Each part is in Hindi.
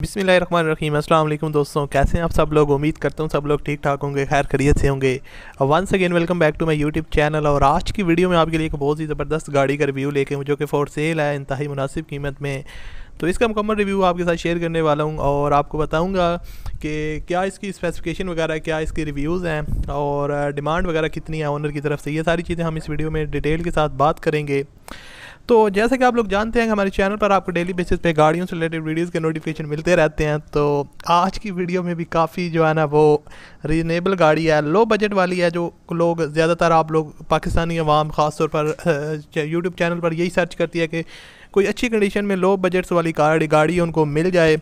बिस्मिल्लाहिर्रहमानिर्रहीम। अस्सलाम वालेकुम दोस्तों, कैसे हैं आप सब लोग। उम्मीद करता हूँ सब लोग ठीक ठाक होंगे, खैर खैरियत से होंगे। Once again welcome back to my YouTube channel. और आज की वीडियो में आपके लिए एक बहुत ही ज़बरदस्त गाड़ी का रिव्यू लेके हूँ जो कि फॉर सेल है इंतहाई मुनासिब कीमत में। तो इसका मुकम्मल रिव्यू आपके साथ शेयर करने वाला हूँ और आपको बताऊँगा कि क्या इसकी स्पेसिफिकेशन वगैरह, क्या इसके रिव्यूज़ हैं और डिमांड वगैरह कितनी है ओनर की तरफ से। ये सारी चीज़ें हम इस वीडियो में डिटेल के साथ बात करेंगे। तो जैसा कि आप लोग जानते हैं कि हमारे चैनल पर आपको डेली बेसिस पे गाड़ियों से रिलेटेड वीडियोस के नोटिफिकेशन मिलते रहते हैं। तो आज की वीडियो में भी काफ़ी जो है ना वो रीजनेबल गाड़ी है, लो बजट वाली है। जो लोग ज़्यादातर आप लोग पाकिस्तानी अवाम ख़ास तौर पर यूट्यूब चैनल पर यही सर्च करती है कि कोई अच्छी कंडीशन में लो बजट्स वाली गाड़ी उनको मिल जाए।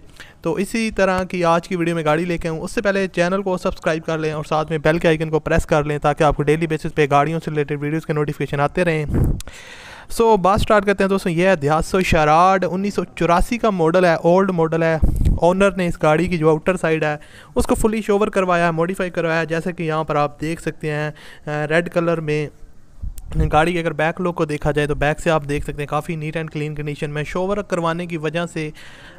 तो इसी तरह की आज की वीडियो में गाड़ी लेके आऊँ। उससे पहले चैनल को सब्सक्राइब कर लें और साथ में बेल के आइकन को प्रेस कर लें ताकि आपको डेली बेसिस पे गाड़ियों से रिलेटेड वीडियोज़ के नोटिफिकेशन आते रहें। सो बात स्टार्ट करते हैं दोस्तों। ये है दिहासो शराड 1984 का मॉडल है, ओल्ड मॉडल है। ओनर ने इस गाड़ी की जो आउटर साइड है उसको फुली शोवर करवाया है, मॉडिफाई करवाया है। जैसे कि यहाँ पर आप देख सकते हैं रेड कलर में गाड़ी के अगर बैक लुक को देखा जाए तो बैक से आप देख सकते हैं काफ़ी नीट एंड क्लीन कंडीशन में। शोवर करवाने की वजह से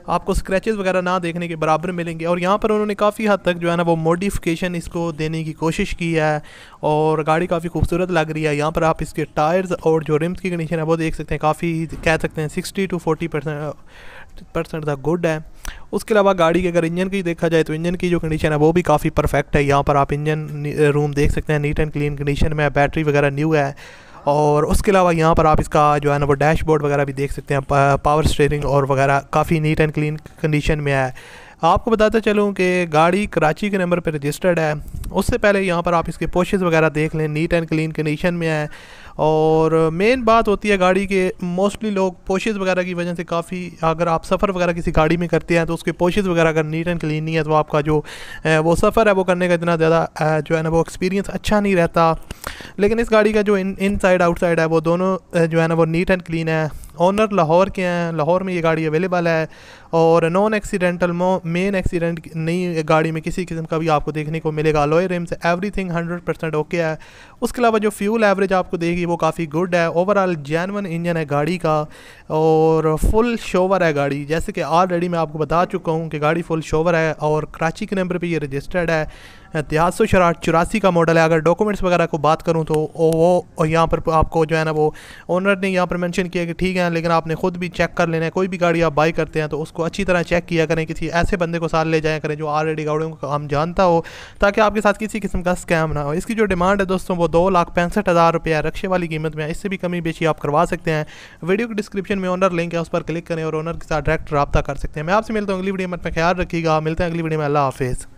आपको स्क्रैचेस वगैरह ना देखने के बराबर मिलेंगे। और यहाँ पर उन्होंने काफ़ी हद तक जो है ना वो मॉडिफिकेशन इसको देने की कोशिश की है और गाड़ी काफ़ी खूबसूरत लग रही है। यहाँ पर आप इसके टायर्स और जो रिम्स की कंडीशन है वो देख सकते हैं, काफ़ी कह सकते हैं 60 to 40% तक गुड है। उसके अलावा गाड़ी के अगर इंजन की देखा जाए तो इंजन की जो कंडीशन है वो भी काफ़ी परफेक्ट है। यहाँ पर आप इंजन रूम देख सकते हैं, नीट एंड क्लीन कंडीशन में है, बैटरी वगैरह न्यू है। और उसके अलावा यहाँ पर आप इसका जो है ना वो डैशबोर्ड वगैरह भी देख सकते हैं, पावर स्टीयरिंग और वगैरह काफ़ी नीट एंड क्लीन कंडीशन में है। आपको बताते चलूँ कि गाड़ी कराची के नंबर पर रजिस्टर्ड है। उससे पहले यहाँ पर आप इसके पोशेस वगैरह देख लें, नीट एंड क्लीन कंडीशन में है। और मेन बात होती है गाड़ी के, मोस्टली लोग पोशेस वगैरह की वजह से काफ़ी, अगर आप सफ़र वगैरह किसी गाड़ी में करते हैं तो उसके पोशेस वगैरह अगर नीट एंड क्लीन नहीं है तो आपका जो वो सफ़र है वो करने का इतना ज़्यादा जो है ना वो एक्सपीरियंस अच्छा नहीं रहता। लेकिन इस गाड़ी का जो इन साइड आउट साइड है वो दोनों जो है ना वो नीट एंड क्लीन है। ओनर लाहौर के हैं, लाहौर में ये गाड़ी अवेलेबल है और नॉन एक्सीडेंटल मेन एक्सीडेंट नहीं गाड़ी में किसी किस्म का भी आपको देखने को मिलेगा। अलॉय रिम्स एवरीथिंग 100% ओके है। उसके अलावा जो फ्यूल एवरेज आपको देगी वो काफ़ी गुड है। ओवरऑल जेन्युइन इंजन है गाड़ी का और फुल शोवर है गाड़ी। जैसे कि ऑलरेडी मैं आपको बता चुका हूँ कि गाड़ी फुल शोवर है और कराची के नंबर पे ये रजिस्टर्ड है। दिहासो शराड 84 का मॉडल है। अगर डॉक्यूमेंट्स वगैरह को बात करूँ तो वो यहाँ पर आपको जो है ना वो ओनर ने यहाँ पर मेंशन किया कि ठीक है, लेकिन आपने ख़ुद भी चेक कर लेना है। कोई भी गाड़ी आप बाई करते हैं तो उसको अच्छी तरह चेक किया करें, किसी ऐसे बंदे को साथ ले जाया करें जो ऑलरेडी गाड़ियों का काम जानता हो, ताकि आपके साथ किसी किस्म का स्कैम ना हो। इसकी जो डिमांड है दोस्तों वो 2,65,000 रुपये है, रक्शे वाली कीमत में। इससे भी कमी बेशी आप करवा सकते हैं। वीडियो के डिस्क्रिप्शन में ओनर लिंक है, उस पर क्लिक करें और ओनर के साथ डायरेक्ट रब्ता कर सकते हैं। मैं आपसे मिलता हूँ अगली वीडियो में, अपना ख्याल रखिएगा। मिलते हैं अगली वीडियो में। अल्लाह हाफिज़।